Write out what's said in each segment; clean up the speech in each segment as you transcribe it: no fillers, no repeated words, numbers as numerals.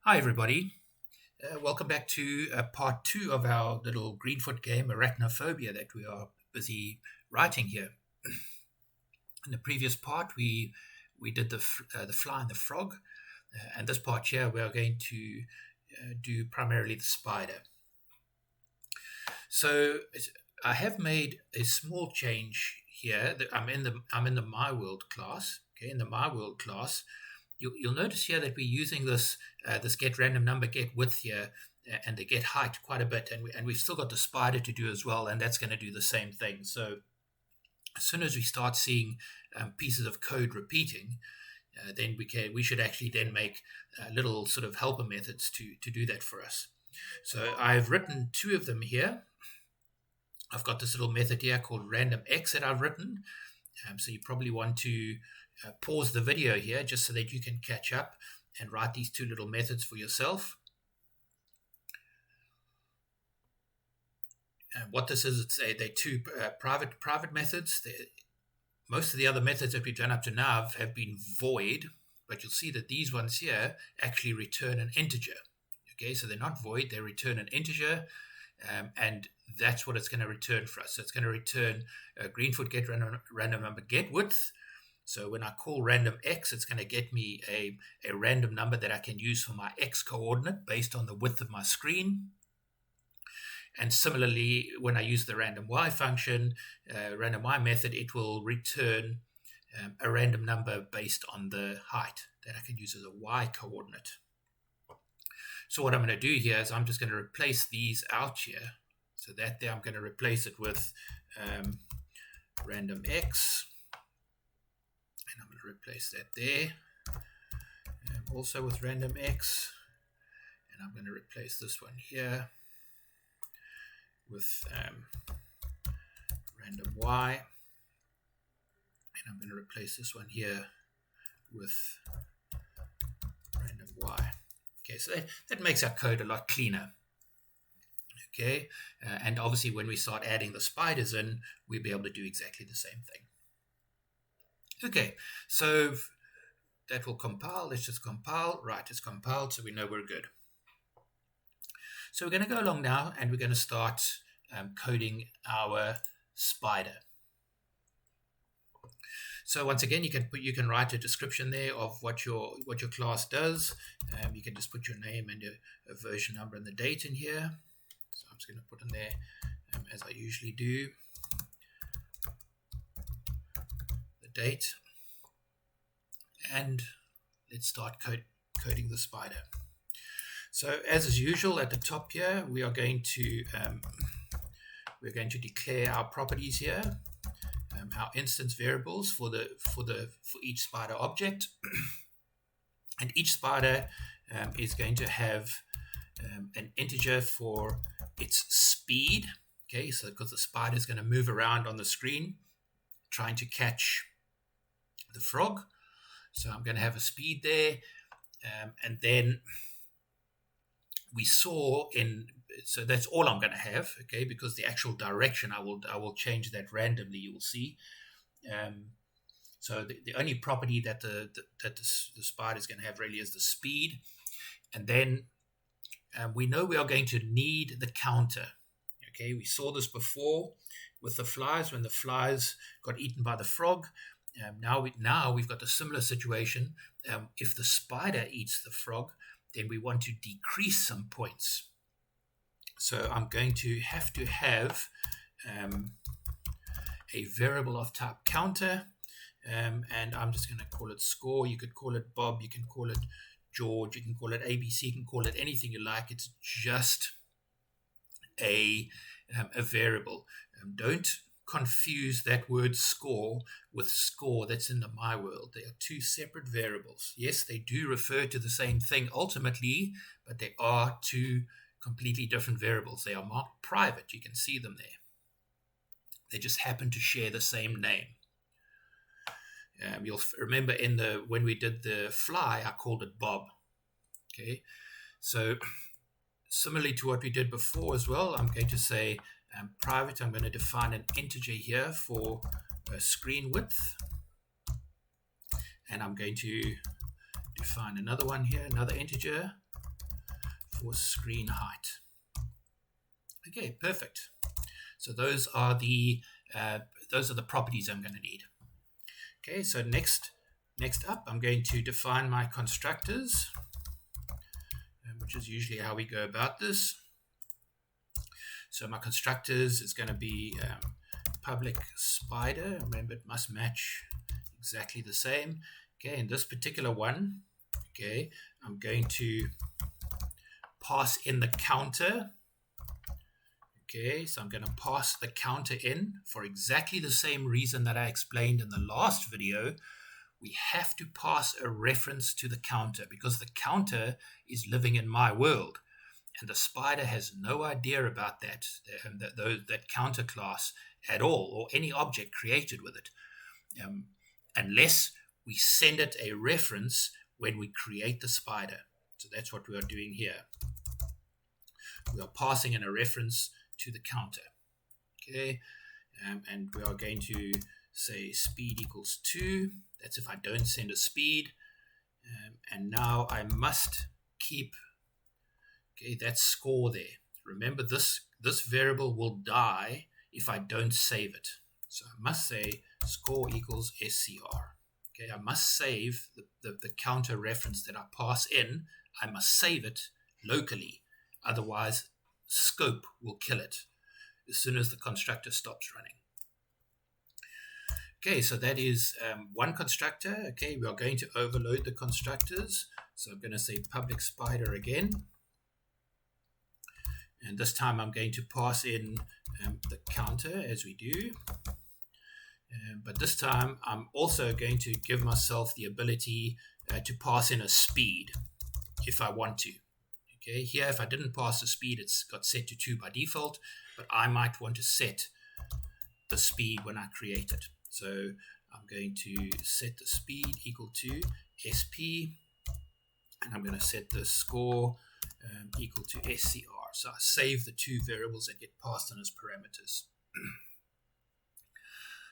Hi, everybody. Welcome back to part two of our little Greenfoot game, Arachnophobia, that we are busy writing here. In the previous part, we did the fly and the frog, and this part here we are going to do primarily the spider. So I have made a small change here. I'm in the My World class. Okay, in the My World class, you'll notice here that we're using this get random number, get width here, and the get height quite a bit, and we've still got the spider to do as well, and that's going to do the same thing. So as soon as we start seeing pieces of code repeating, then we should actually then make little sort of helper methods to do that for us. So I've written two of them here. I've got this little method here called random x that I've written. So you probably want to pause the video here just so that you can catch up and write these two little methods for yourself. And what this is, they're two private methods. Most of the other methods that we've done up to now have been void, but you'll see that these ones here actually return an integer. Okay, so they're not void, they return an integer, and that's what it's going to return for us. So it's going to return Greenfoot get random number get width. So when I call random x, it's going to get me a random number that I can use for my x coordinate based on the width of my screen. And similarly, when I use the random y function, random y method, it will return a random number based on the height that I can use as a y coordinate. So what I'm going to do here is I'm just going to replace these out here. So that there I'm going to replace it with random x. And I'm going to replace that there. Also with random x. And I'm going to replace this one here with random y. And I'm going to replace this one here with random y. Okay, so that makes our code a lot cleaner. Okay, and obviously when we start adding the spiders in, we'll be able to do exactly the same thing. Okay, so that will compile. Let's just compile. Right, it's compiled, so we know we're good. So we're going to go along now, and we're going to start coding our spider. So once again, you can write a description there of what your class does. You can just put your name and a version number and the date in here. So I'm just going to put in there as I usually do the date, and let's start coding the spider. So as is usual, at the top here, we're going to declare our properties here. Our instance variables for each spider object, and each spider is going to have an integer for its speed. Okay, so because the spider is going to move around on the screen trying to catch the frog, so I'm going to have a speed there, and then we saw so that's all I'm going to have, okay, because the actual direction I will change that randomly, you will see. So the only property that the spider is going to have really is the speed. And then we know we are going to need the counter. Okay, we saw this before with the flies, when the flies got eaten by the frog. Now we've got a similar situation. If the spider eats the frog, then we want to decrease some points. So I'm going to have a variable of type counter, and I'm just going to call it score. You could call it Bob, you can call it George, you can call it ABC, you can call it anything you like. It's just a variable. Don't confuse that word score with score that's in the My World. They are two separate variables. Yes, they do refer to the same thing ultimately, but they are two completely different variables. They are marked private. You can see them there. They just happen to share the same name. You'll remember when we did the fly, I called it Bob. Okay, so similarly to what we did before as well, I'm going to say private. I'm going to define an integer here for screen width, and I'm going to define another one here, another integer for screen height. Okay, perfect. So those are the properties I'm going to need. Okay, so next up, I'm going to define my constructors, which is usually how we go about this. So my constructors is going to be public spider. Remember, it must match exactly the same. Okay, in this particular one, okay, I'm going to pass in the counter. Okay, so I'm going to pass the counter in for exactly the same reason that I explained in the last video. We have to pass a reference to the counter because the counter is living in my world. And the spider has no idea about that counter class at all, or any object created with it, unless we send it a reference when we create the spider. So that's what we are doing here. We are passing in a reference to the counter. Okay, and we are going to say speed equals 2. That's if I don't send a speed. And now I must keep that score there. Remember, this variable will die if I don't save it. So I must say score equals SCR. Okay, I must save the counter reference that I pass in. I must save it locally. Otherwise, scope will kill it as soon as the constructor stops running. Okay, so that is one constructor. Okay, we are going to overload the constructors. So I'm going to say public spider again. And this time I'm going to pass in the counter as we do. But this time I'm also going to give myself the ability to pass in a speed if I want to. Okay, here if I didn't pass the speed, it's got set to 2 by default, but I might want to set the speed when I create it. So I'm going to set the speed equal to SP, and I'm going to set the score equal to SCR. So I save the 2 variables that get passed in as parameters.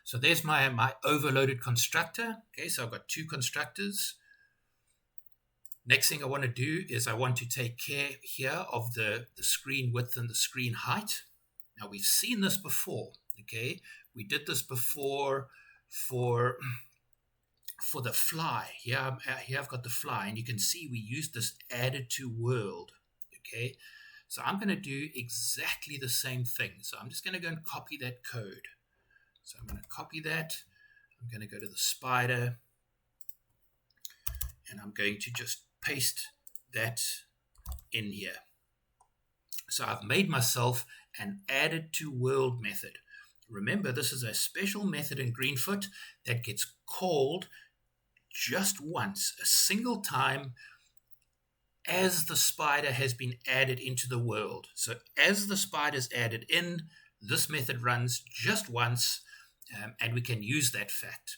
So there's my overloaded constructor. Okay, so I've got 2 constructors. Next thing I want to do is I want to take care here of the screen width and the screen height. Now we've seen this before. Okay, we did this before for the fly. Here I've got the fly, and you can see we used this added to world. Okay, so I'm going to do exactly the same thing. So I'm just going to go and copy that code. So I'm going to copy that. I'm going to go to the spider, and I'm going to just paste that in here. So I've made myself an added to world method. Remember, this is a special method in Greenfoot that gets called just once, a single time, as the spider has been added into the world. So as the spider is added in, this method runs just once, and we can use that fact.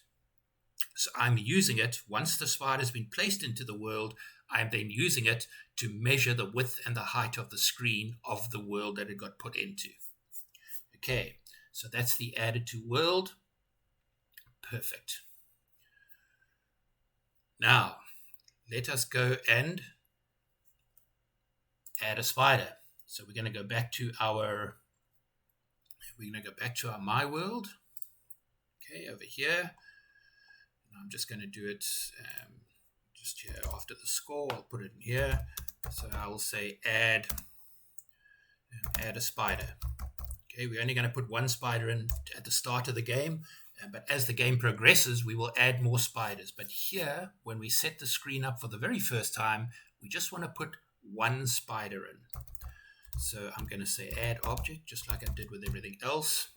So I'm using it once the spider has been placed into the world. I'm then using it to measure the width and the height of the screen of the world that it got put into. Okay, so that's the added to world. Perfect. Now, let us go and add a spider. So we're going to go back to our my world. Okay, over here. I'm just going to do it just here after the score. I'll put it in here. So I will say add a spider. Okay, we're only going to put 1 spider in at the start of the game, but as the game progresses, we will add more spiders. But here, when we set the screen up for the very first time, we just want to put 1 spider in. So I'm going to say add object, just like I did with everything else.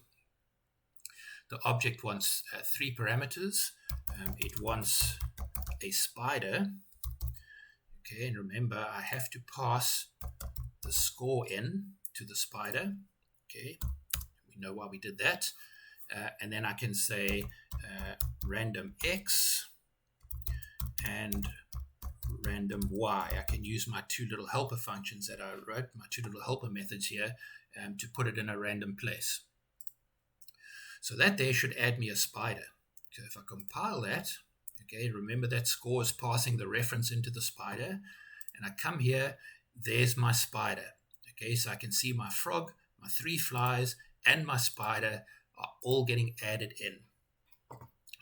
The object wants 3 parameters. It wants a spider. Okay, and remember, I have to pass the score in to the spider. Okay, we know why we did that. And then I can say random X and random Y. I can use my 2 little helper functions that I wrote, my 2 little helper methods here, to put it in a random place. So that there should add me a spider. So if I compile that, okay, remember that score is passing the reference into the spider, and I come here, there's my spider. Okay, so I can see my frog, my 3 flies, and my spider are all getting added in.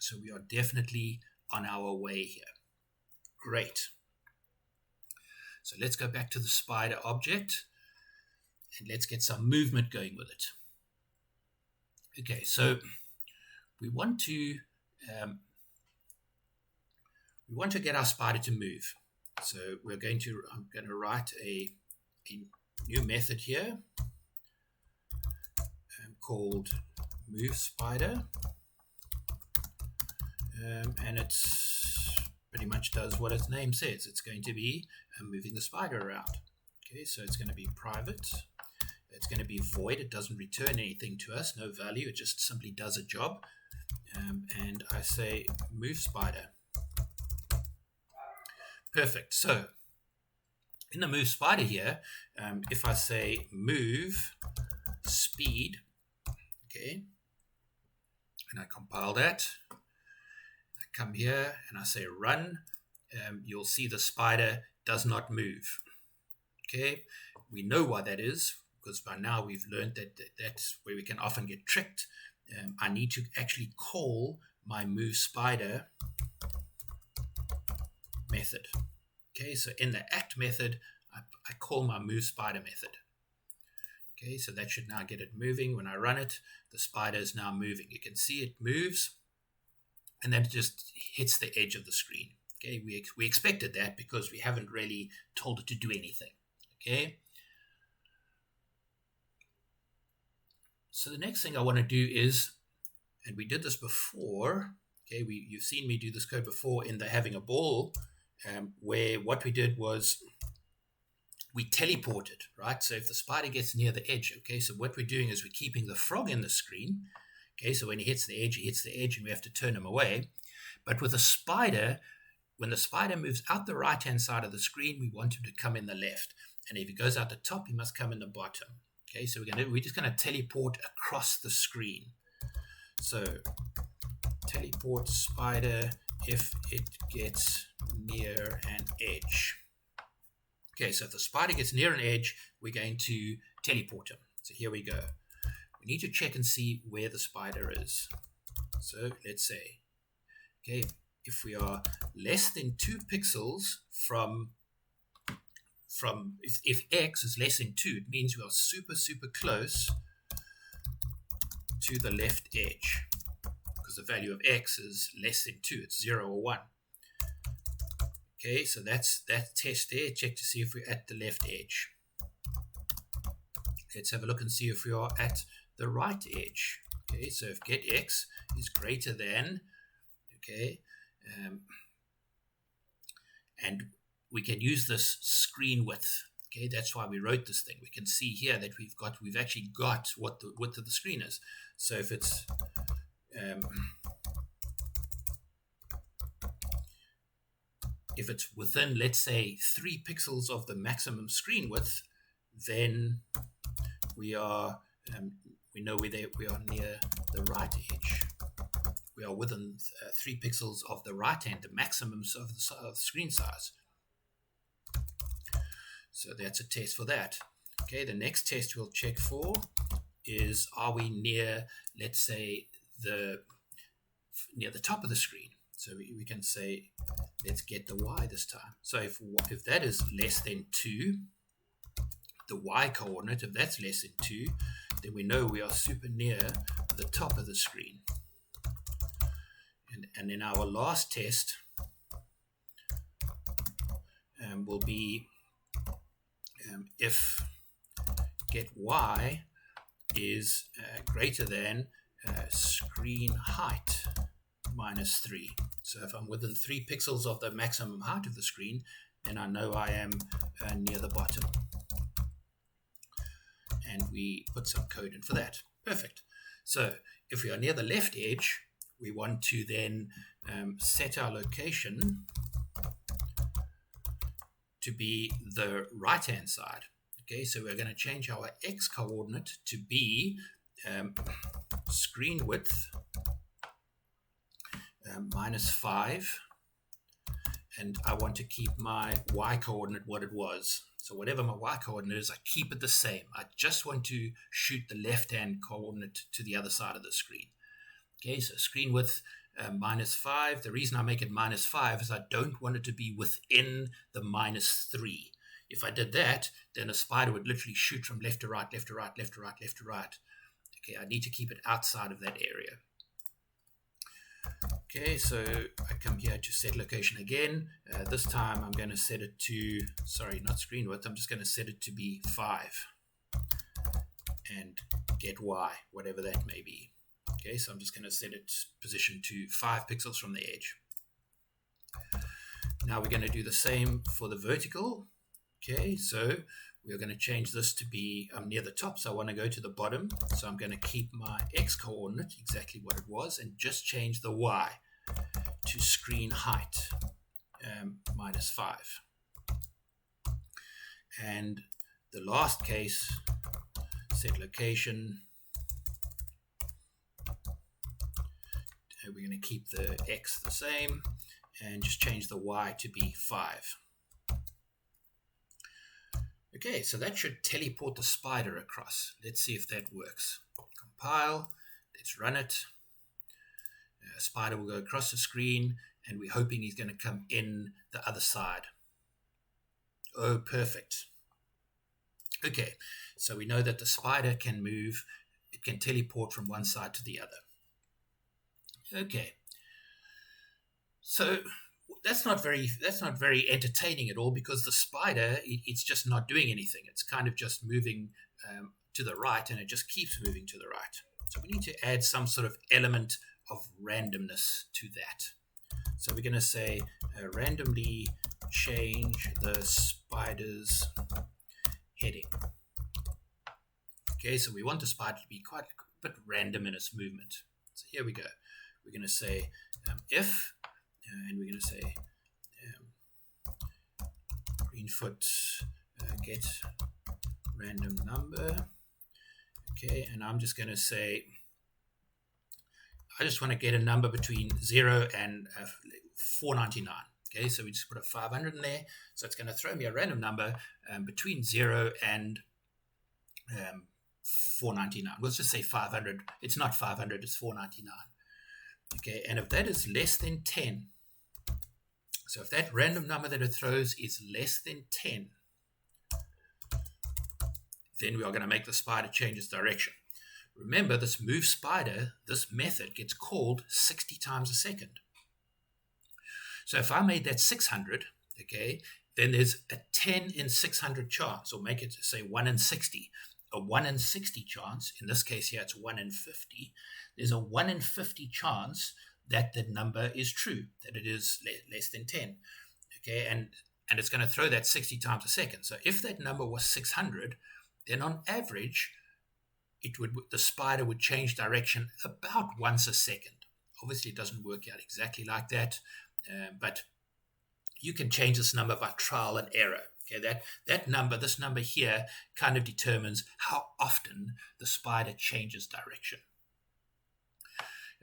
So we are definitely on our way here. Great. So let's go back to the spider object and let's get some movement going with it. Okay, so we want to get our spider to move. So I'm going to write a new method here called move spider, and it's pretty much does what its name says. It's going to be moving the spider around. Okay, so it's going to be private. It's going to be void. It doesn't return anything to us, no value. It just simply does a job. And I say move spider. Perfect. So in the move spider here, if I say move speed, okay, and I compile that, I come here and I say run, you'll see the spider does not move. Okay, we know why that is, because by now we've learned that that's where we can often get tricked. I need to actually call my move spider method. Okay, so in the act method, I call my move spider method. Okay, so that should now get it moving. When I run it, the spider is now moving. You can see it moves, and then it just hits the edge of the screen. Okay, we expected that because we haven't really told it to do anything. Okay, so the next thing I want to do is, and we did this before. Okay, you've seen me do this code before in the having a ball, where what we did was we teleported, right? So if the spider gets near the edge, okay, so what we're doing is we're keeping the frog in the screen. Okay, so when he hits the edge, and we have to turn him away. But with a spider, when the spider moves out the right-hand side of the screen, we want him to come in the left. And if he goes out the top, he must come in the bottom. Okay, so we're just going to teleport across the screen. So teleport spider if it gets near an edge. Okay, so if the spider gets near an edge, we're going to teleport him. So here we go. We need to check and see where the spider is. So let's say, okay, if we are less than 2 pixels from if x is less than 2, it means we are super, super close to the left edge, because the value of x is less than 2. It's 0 or 1. Okay, so that's that test there. Check to see if we're at the left edge. Let's have a look and see if we are at the right edge. Okay, so if get x is greater than, okay, and we can use this screen width. Okay, that's why we wrote this thing. We can see here that we've actually got what the width of the screen is. So if it's within, let's say, 3 pixels of the maximum screen width, then we know we are near the right edge. We are within 3 pixels of the right hand, the maximums of the screen size. So that's a test for that. Okay, the next test we'll check for is, are we near, let's say, near the top of the screen? So we can say, let's get the y this time. So if that is less than 2, the y coordinate, if that's less than 2, then we know we are super near the top of the screen. And then our last test will be if get y is greater than screen height minus 3. So if I'm within 3 pixels of the maximum height of the screen, then I know I am near the bottom. And we put some code in for that. Perfect. So if we are near the left edge, we want to then set our location to be the right-hand side. Okay, so we're going to change our x coordinate to be screen width minus 5, and I want to keep my y coordinate what it was. So whatever my y coordinate is, I keep it the same. I just want to shoot the left-hand coordinate to the other side of the screen. Okay, so screen width -5. The reason I make it -5 is I don't want it to be within the -3. If I did that, then the spider would literally shoot from left to right, left to right, left to right, left to right. Okay, I need to keep it outside of that area. Okay, so I come here to set location again. This time I'm going to set it to, sorry, not screen width, I'm just going to set it to be 5 and get Y, whatever that may be. Okay, so I'm just going to set its position to 5 pixels from the edge. Now we're going to do the same for the vertical. Okay, so we're going to change this to be near the top, so I want to go to the bottom. So I'm going to keep my X coordinate exactly what it was and just change the Y to screen height -5. And the last case, set location. We're going to keep the X the same and just change the Y to be 5. Okay, so that should teleport the spider across. Let's see if that works. Compile, let's run it. Spider will go across the screen, and we're hoping he's going to come in the other side. Oh, perfect. Okay, so we know that the spider can move, it can teleport from one side to the other. Okay, so that's not very entertaining at all, because the spider, it's just not doing anything. It's kind of just moving to the right, and it just keeps moving to the right. So we need to add some sort of element of randomness to that. So we're going to say randomly change the spider's heading. Okay, so we want the spider to be quite a bit random in its movement. So here we go. We're going to say if, and we're going to say Greenfoot get random number. Okay, and I'm just going to say I just want to get a number between 0 and 499. Okay, so we just put a 500 in there. So it's going to throw me a random number between 0 and 499. Let's just say 500. It's not 500, it's 499. Okay, and if that is less than 10, so if that random number that it throws is less than 10, then we are going to make the spider change its direction. Remember, this move spider, this method gets called 60 times a second. So if I made that 600, okay, then there's a 10 in 600 chance, or make it say 1 in 60. A 1 in 60 chance, in this case here it's 1 in 50, there's a 1 in 50 chance that the number is true, that it is less than 10. Okay, and it's going to throw that 60 times a second. So if that number was 600, then on average, the spider would change direction about once a second. Obviously, it doesn't work out exactly like that, but you can change this number by trial and error. Okay, this number here kind of determines how often the spider changes direction.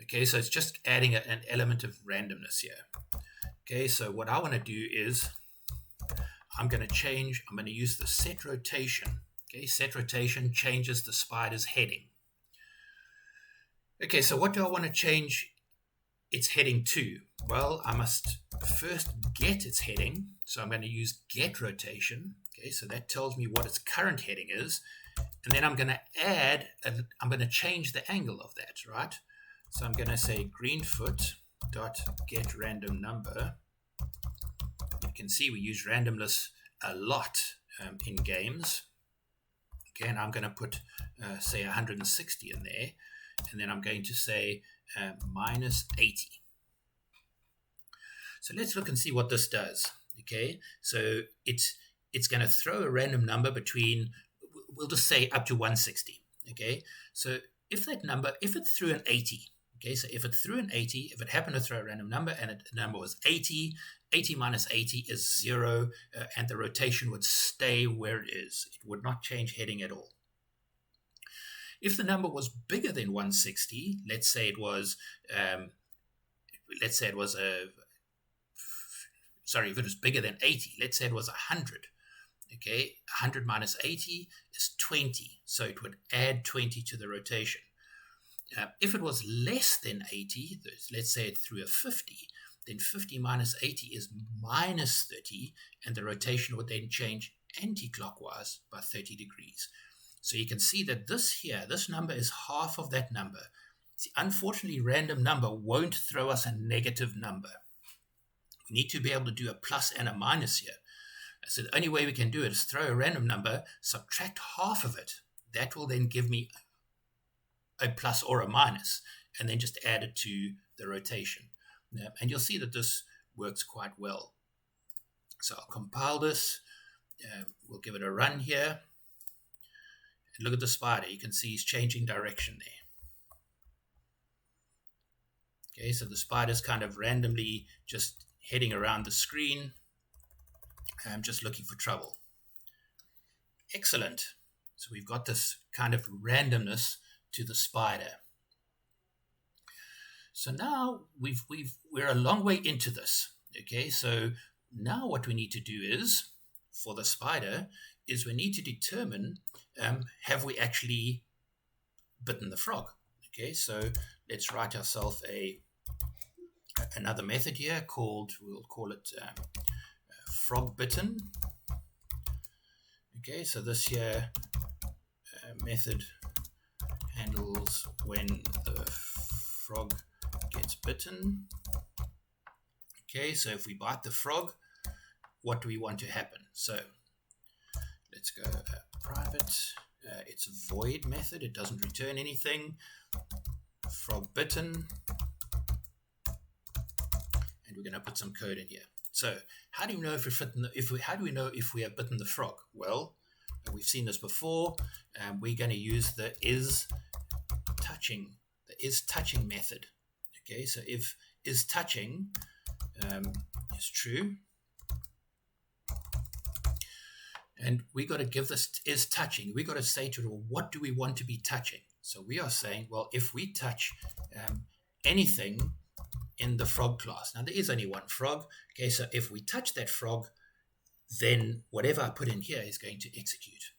Okay, so it's just adding an element of randomness here. Okay, so what I want to do is I'm going to use the set rotation. Okay, set rotation changes the spider's heading. Okay, so what do I want to change its heading to? Well, I must first get its heading. So I'm going to use get rotation. Okay, so that tells me what its current heading is. And then I'm going to change the angle of that, right? So I'm going to say Greenfoot dot get random number. You can see we use randomness a lot in games. Okay, and I'm going to put, say, 160 in there. And then I'm going to say minus 80. So let's look and see what this does. Okay, so it's going to throw a random number between, we'll just say up to 160. Okay, so if it threw an 80, okay, so if it threw an 80, if it happened to throw a random number and the number was 80, 80 minus 80 is 0, and the rotation would stay where it is. It would not change heading at all. If the number was bigger than 160, let's say it was if it was bigger than 80, let's say it was 100. Okay, 100 minus 80 is 20. So it would add 20 to the rotation. If it was less than 80, let's say it threw a 50, then 50 minus 80 is minus 30, and the rotation would then change anti-clockwise by 30 degrees. So you can see that this number is half of that number. See, unfortunately, random number won't throw us a negative number. We need to be able to do a plus and a minus here. So the only way we can do it is throw a random number, subtract half of it. That will then give me a plus or a minus, and then just add it to the rotation. And you'll see that this works quite well. So I'll compile this. We'll give it a run here. And look at the spider. You can see he's changing direction there. Okay, so the spider's kind of randomly just heading around the screen, just looking for trouble. Excellent. So we've got this kind of randomness to the spider. So now we're a long way into this. Okay, so now what we need to do is, for the spider, is we need to determine, have we actually bitten the frog? Okay, so let's write ourselves another method here we'll call it frog bitten. Okay, so this here method handles when the frog gets bitten. Okay, so if we bite the frog, what do we want to happen? So let's go private. It's a void method. It doesn't return anything. Frog bitten. And we're going to put some code in here. So how do we know how do we know if we have bitten the frog? Well, we've seen this before. We're going to use the is touching method. Okay, so if is touching is true, and we got to give this is touching. We got to say to it, well, what do we want to be touching? So we are saying, well, if we touch anything in the frog class. Now there is only one frog. Okay, so if we touch that frog, then whatever I put in here is going to execute.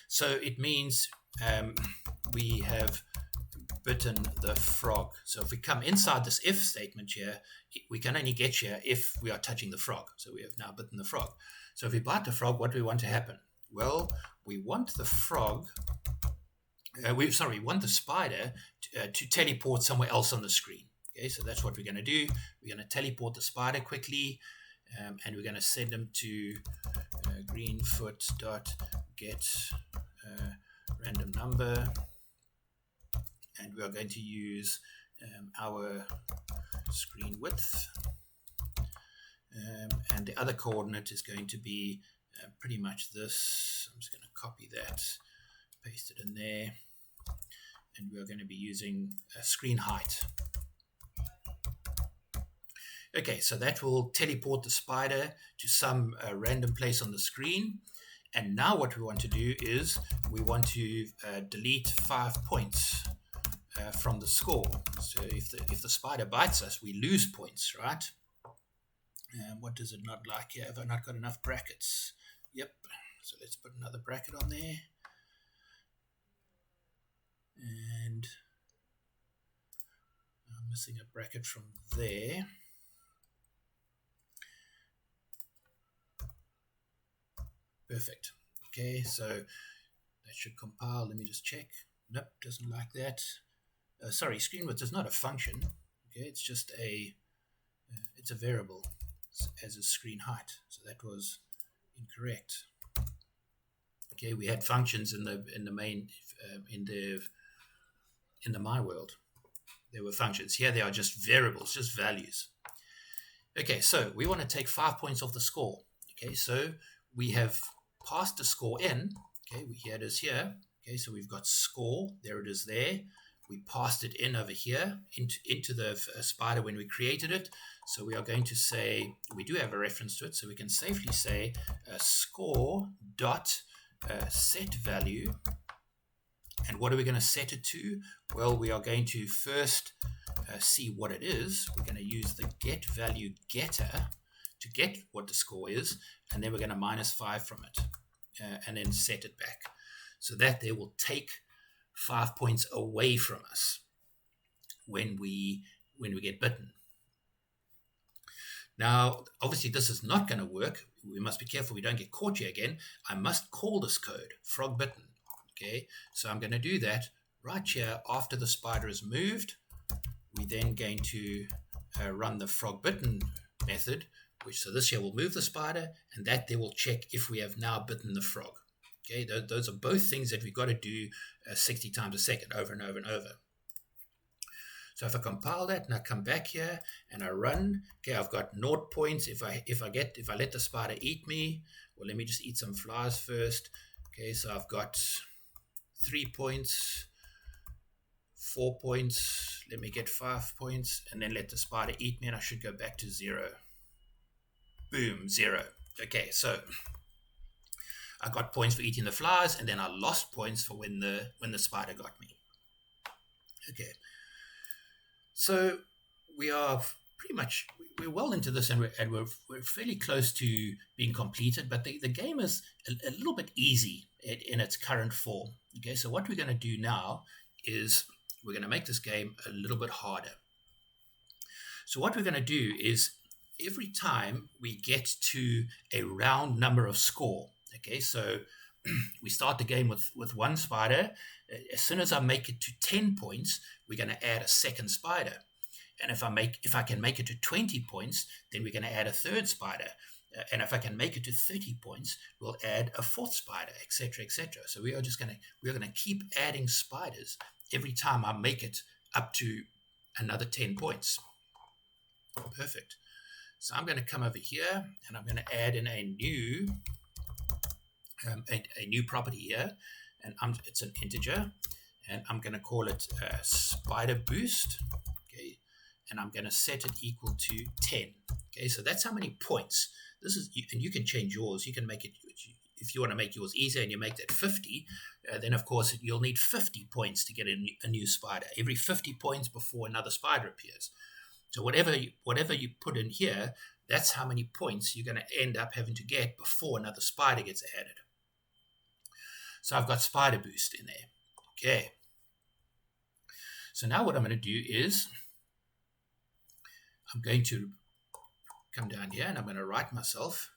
So it means we have bitten the frog. So if we come inside this if statement here, we can only get here if we are touching the frog. So we have now bitten the frog. So if we bite the frog, what do we want to happen? Well, we want the frog, we want the spider to teleport somewhere else on the screen. Okay, so that's what we're going to do. We're going to teleport the spider quickly, and we're going to send them to greenfoot.get random number, and we are going to use our screen width, and the other coordinate is going to be pretty much this. I'm just going to copy that, paste it in there, and we are going to be using screen height. Okay, so that will teleport the spider to some random place on the screen. And now what we want to do is we want to delete 5 points from the score. So if the spider bites us, we lose points, right? What does it not like here? Have I not got enough brackets? Yep. So let's put another bracket on there. And I'm missing a bracket from there. Perfect. Okay, so that should compile. Let me just check. Nope, doesn't like that. Sorry, screen width is not a function. Okay, it's just it's a variable as a screen height. So that was incorrect. Okay, we had functions in the main in the my world. There were functions. Here they are just variables, just values. Okay, so we want to take 5 points off the score. Okay, so we have passed the score in. Okay, here it is here. Okay, so we've got score. There it is there. We passed it in over here into the spider when we created it. So we are going to say, we do have a reference to it, so we can safely say score dot set value. And what are we going to set it to? Well, we are going to first see what it is. We're going to use the get value getter. to get what the score is, and then we're going to minus 5 from it, and then set it back. So that they will take 5 points away from us when we get bitten. Now, obviously, this is not going to work. We must be careful we don't get caught here again. I must call this code, frog bitten. Okay, so I'm going to do that right here after the spider is moved. We're then going to run the frog bitten method, so this here will move the spider, and that they will check if we have now bitten the frog. Okay, those are both things that we've got to do 60 times a second, over and over and over. So if I compile that and I come back here and I run, okay, I've got 0 points. If I let the spider eat me, well, let me just eat some flies first. Okay, so I've got 3 points, 4 points. Let me get 5 points, and then let the spider eat me, and I should go back to 0. Boom, 0. Okay, so I got points for eating the flies, and then I lost points for when the spider got me. Okay. So we are we're well into this, and we're fairly close to being completed, but the game is a little bit easy in its current form. Okay, so what we're going to do now is we're going to make this game a little bit harder. So what we're going to do is every time we get to a round number of score, okay, so we start the game with 1 spider. As soon as I make it to 10 points, we're going to add a second spider. And if I can make it to 20 points, then we're going to add a third spider. And if I can make it to 30 points, we'll add a fourth spider, etc., etc. So we're going to keep adding spiders every time I make it up to another 10 points. Perfect. So I'm going to come over here and I'm going to add in a new property here, and it's an integer, and I'm going to call it spider boost. Okay, and I'm going to set it equal to 10. Okay, so that's how many points. This is, and you can change yours. You can make it, if you want to make yours easier and you make that 50, then of course you'll need 50 points to get a new spider. Every 50 points before another spider appears. So whatever you put in here, that's how many points you're going to end up having to get before another spider gets added. So I've got spider boost in there. Okay. So now what I'm going to do is I'm going to come down here and I'm going to write myself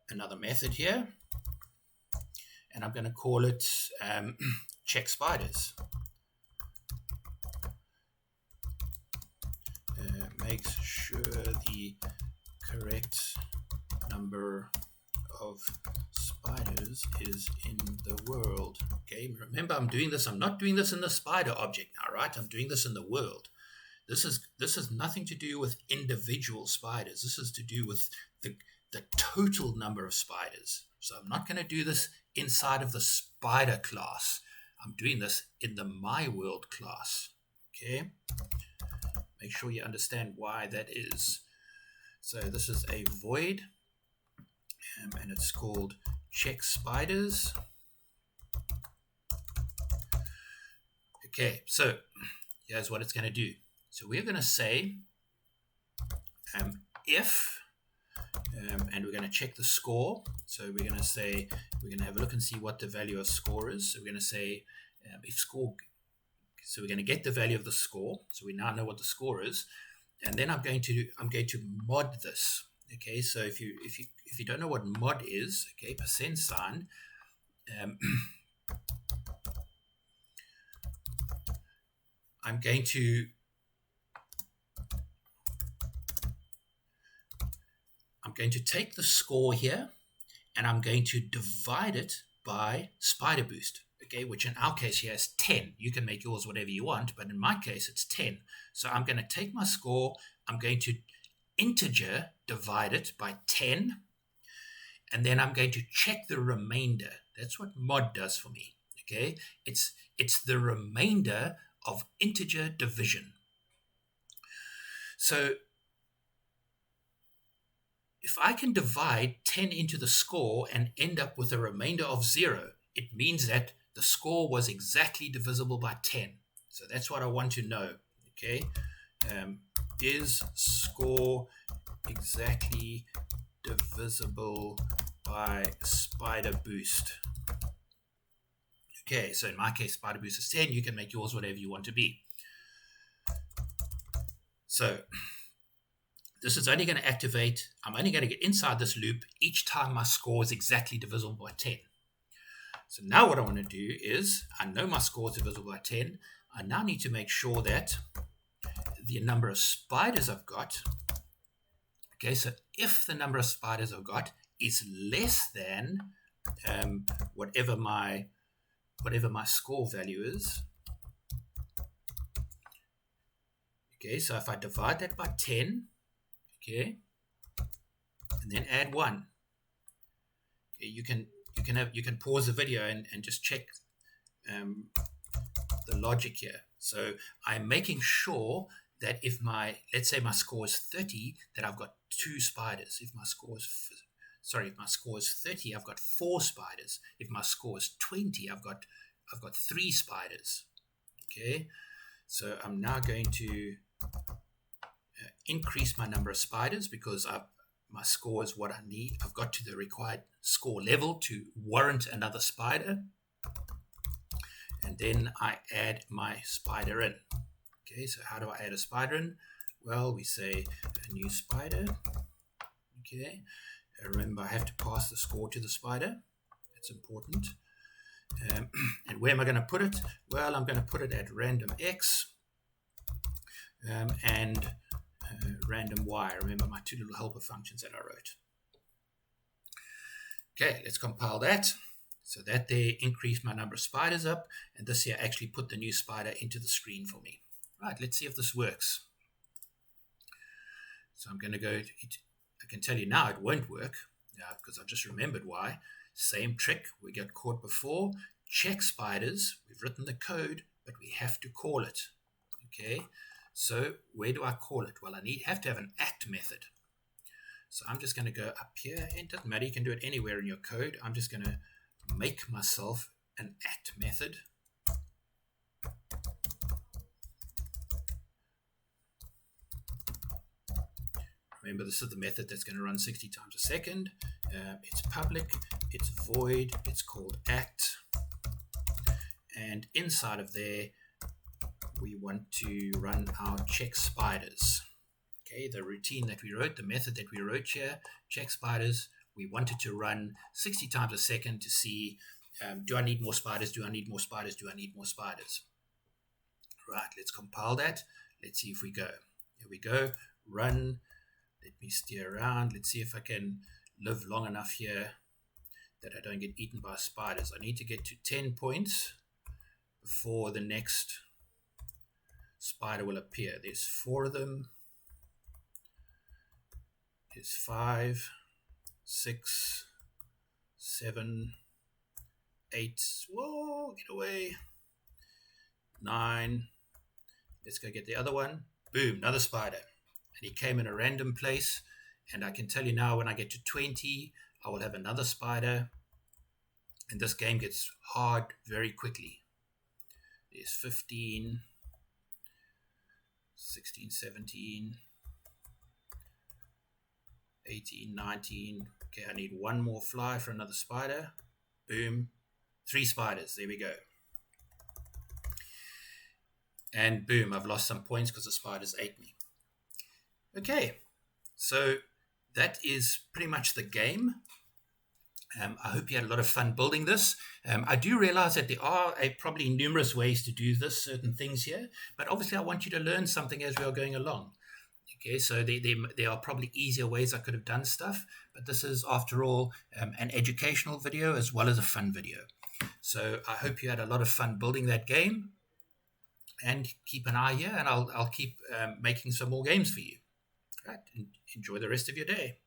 another method here. And I'm going to call it check spiders. Makes sure the correct number of spiders is in the world. Okay, remember I'm not doing this in the spider object now, right? I'm doing this in the world. This is nothing to do with individual spiders. This is to do with the total number of spiders. So I'm not going to do this inside of the spider class. I'm doing this in the my world class. Okay, make sure you understand why that is. So this is a void, and it's called check spiders. Okay, so here's what it's going to do. So we're going to say if, and we're going to check the score. So we're going to say, we're going to have a look and see what the value of score is. So we're going to say if score, so we're going to get the value of the score. So we now know what the score is. And then I'm going to mod this. Okay, so if you don't know what mod is, okay, %, I'm going to take the score here and I'm going to divide it by spider boost, okay, which in our case here is 10. You can make yours whatever you want, but in my case it's 10. So I'm going to take my score, I'm going to integer divide it by 10, and then I'm going to check the remainder. That's what mod does for me, okay? It's the remainder of integer division. So if I can divide 10 into the score and end up with a remainder of 0, it means that the score was exactly divisible by 10. So that's what I want to know, okay? Is score exactly divisible by spider boost. Okay, so in my case, spider boost is 10. You can make yours whatever you want to be. So this is only going to activate, I'm only going to get inside this loop each time my score is exactly divisible by 10. So now what I want to do is, I know my score is divisible by 10. I now need to make sure that the number of spiders I've got, okay, so if the number of spiders I've got is less than whatever my score value is, okay, so if I divide that by 10, okay, and then add 1, okay, you can pause the video and just check the logic here. So I'm making sure that if let's say my score is 30, that I've got 2 spiders. If my score is 30, I've got 4 spiders. If my score is 20, I've got 3 spiders. Okay, so I'm now going to increase my number of spiders because my score is what I need. I've got to the required score level to warrant another spider. And then I add my spider in. Okay, so how do I add a spider in? Well, we say a new spider. Okay, remember I have to pass the score to the spider. That's important. And where am I going to put it? Well, I'm going to put it at random X and random Y. Remember my 2 little helper functions that I wrote. Okay, let's compile that. So that there increased my number of spiders up, and this here actually put the new spider into the screen for me. Right, let's see if this works. So I'm going to go, I can tell you now it won't work, because I just remembered why. Same trick, we got caught before. Check spiders, we've written the code, but we have to call it. Okay, so where do I call it? Well, I have to have an act method. So I'm just going to go up here. It doesn't matter, you can do it anywhere in your code. I'm just going to make myself an act method. Remember, this is the method that's going to run 60 times a second. It's public, it's void, it's called act. And inside of there, we want to run our check spiders. Okay, the routine that we wrote, the method that we wrote here, check spiders, we wanted to run 60 times a second to see, do I need more spiders? Do I need more spiders? Do I need more spiders? Right, let's compile that. Let's see if we go. Here we go, run. Let me steer around. Let's see if I can live long enough here that I don't get eaten by spiders. I need to get to 10 points before the next spider will appear. There's 4 of them. There's 5, 6, 7, 8. Whoa, get away. 9. Let's go get the other one. Boom, another spider. And he came in a random place, and I can tell you now when I get to 20, I will have another spider, and this game gets hard very quickly. There's 15, 16, 17, 18, 19. Okay, I need 1 more fly for another spider. Boom, 3 spiders, there we go. And boom, I've lost some points because the spiders ate me. Okay, so that is pretty much the game. I hope you had a lot of fun building this. I do realize that there are probably numerous ways to do this, certain things here, but obviously I want you to learn something as we are going along. Okay, so there are probably easier ways I could have done stuff, but this is, after all, an educational video as well as a fun video. So I hope you had a lot of fun building that game, and keep an eye here, and I'll keep making some more games for you. Right, enjoy the rest of your day.